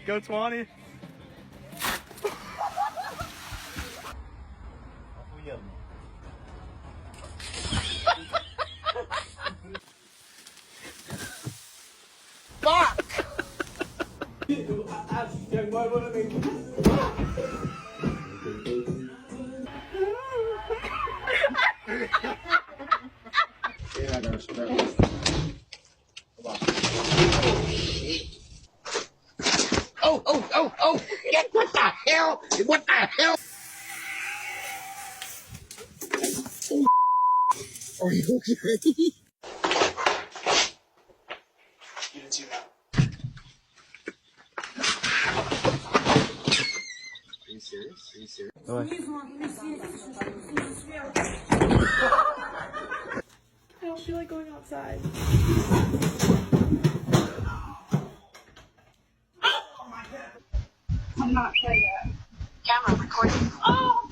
Go 20. Fuck! Oh! What the hell? What the hell? Are you okay? You didn't see that. Are you serious? Are you serious? I don't feel like going outside. I'm not sure yet. Camera recording. Oh!